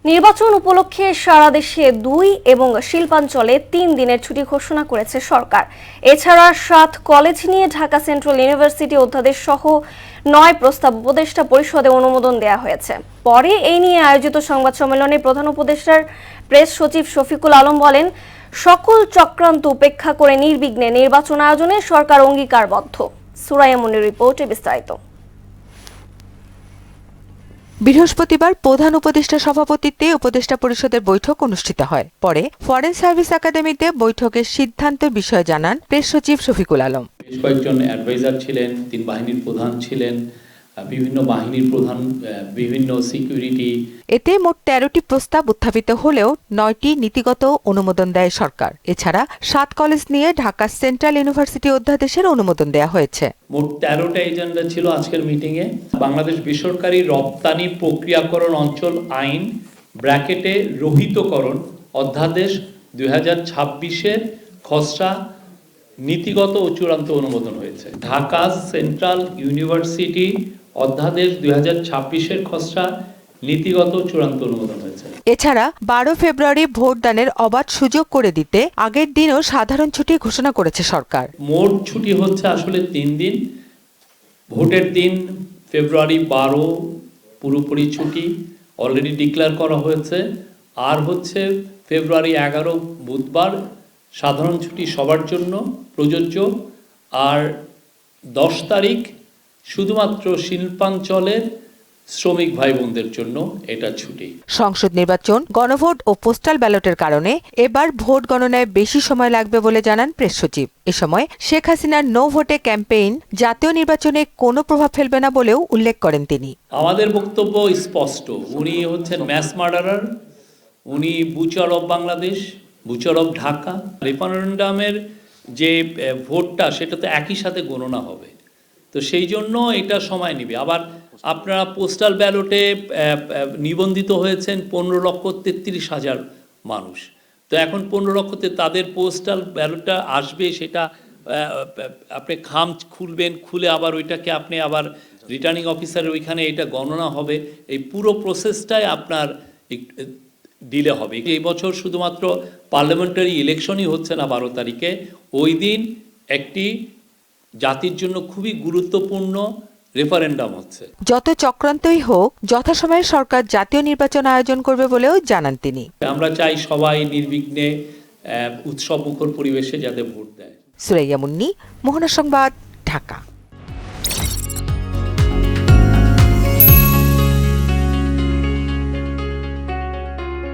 নির্বাচন উপলক্ষে সারা দেশে 2 এবং শিল্পাঞ্চলে 3 দিনের ছুটি ঘোষণা করেছে সরকার। এছাড়া 7 কলেজ নিয়ে ঢাকা সেন্ট্রাল ইউনিভার্সিটি অধ্যাদেশ সহ 9 প্রস্তাব উপদেষ্টা পরিষদে অনুমোদন দেওয়া হয়েছে। পরে এই নিয়ে আয়োজিত সংবাদ সম্মেলনে প্রধান উপদেষ্টার প্রেস সচিব শফিকুল আলম বলেন, সকল চক্রান্ত উপেক্ষা করে নির্বিঘ্নে নির্বাচন আয়োজনে সরকার অঙ্গীকারবদ্ধ। সুরাইয়া মুনির রিপোর্টে বিস্তারিত। বৃহস্পতিবার প্রধান উপদেষ্টা সভাপতিত্বে উপদেষ্টা পরিষদের বৈঠক অনুষ্ঠিত হয়। পরে ফরেন সার্ভিস একাডেমিতে বৈঠকের সিদ্ধান্তের বিষয়ে জানান প্রেস সচিব শফিকুল আলম। বেশ কয়েকজন অ্যাডভাইজার ছিলেন, 3 বাহিনীর প্রধান ছিলেন, বিভিন্ন বাহিনীর প্রধান, বিভিন্ন সিকিউরিটি। এতে মোট 13টি প্রস্তাব উত্থাপিত হলেও 9টি নীতিগত অনুমোদন দেয় সরকার। এছাড়া 7 কলেজ নিয়ে ঢাকা সেন্ট্রাল ইউনিভার্সিটি অধ্যাদেশের অনুমোদন দেওয়া হয়েছে। মোট 13টা এজেন্ডা ছিল আজকের মিটিংয়ে। বাংলাদেশ বেসরকারি রপ্তানি প্রক্রিয়াকরণ অঞ্চল আইন ব্র্যাকেটে রহিতকরণ অধ্যাদেশ 2026-এর খসড়া নীতিগত ও চূড়ান্ত অনুমোদন হয়েছে। ঢাকা সেন্ট্রাল ইউনিভার্সিটি অধ্যাদেশ 2026-এর খসড়া নীতিগত চূড়ান্ত অনুমোদন হয়েছে। এছাড়া 12 ফেব্রুয়ারি ভোটদানের অবাধ সুযোগ করে দিতে আগের দিনও সাধারণ ছুটি ঘোষণা করেছে সরকার। মোট ছুটি হচ্ছে আসলে 3 দিন। ভোটের দিন ফেব্রুয়ারি 12 পুরোপুরি ছুটি অলরেডি ডিক্লেয়ার করা হয়েছে, আর হচ্ছে ফেব্রুয়ারি 11 বুধবার সাধারণ ছুটি সবার জন্য প্রযোজ্য, আর 10 তারিখ শুধুমাত্র শিল্পাঞ্চলের শ্রমিক ভাই বোনদের জন্য এটা ছুটি। সংসদ নির্বাচন, গণভোট ও পোস্টাল ব্যালটের কারণে এবার ভোট গণনায় বেশি সময় লাগবে বলে জানান প্রেস সচিব। এ সময় শেখ হাসিনার নো ভোটে ক্যাম্পেইন জাতীয় নির্বাচনে কোনো প্রভাব ফেলবে না বলেও উল্লেখ করেন তিনি। আমাদের বক্তব্য স্পষ্ট, উনি হচ্ছেন ম্যাস মার্ডারার, উনি butcher of Bangladesh, butcher of Dhaka. রেফারেন্ডামের যে ভোটটা সেটা তো একই সাথে গণনা হবে, তো সেই জন্য এটা সময় নেবে। আবার আপনারা পোস্টাল ব্যালটে নিবন্ধিত হয়েছেন 15,33,000 মানুষ, তো এখন 15 লক্ষতে তাদের পোস্টাল ব্যালটটা আসবে, সেটা আপনি খাম খুলবেন, খুলে আবার ওইটাকে আপনি আবার রিটার্নিং অফিসারের ওইখানে এটা গণনা হবে। এই পুরো প্রসেসটাই আপনার ডিলে হবে। এই বছর শুধুমাত্র পার্লামেন্টারি ইলেকশনই হচ্ছে না 12 তারিখে, ওই দিন একটি জাতির জন্য খুবই গুরুত্বপূর্ণ রেফারেন্ডাম হচ্ছে। যত চক্রান্তই হোক, যথাসময়ে সরকার জাতীয় নির্বাচন আয়োজন করবে বলেও জানান তিনি। আমরা চাই সবাই নির্বিঘ্নে উৎসব মুখর পরিবেশে যাতে ভোট দেয়। সুরাইয়া মুন্নি, মোহনা সংবাদ, ঢাকা।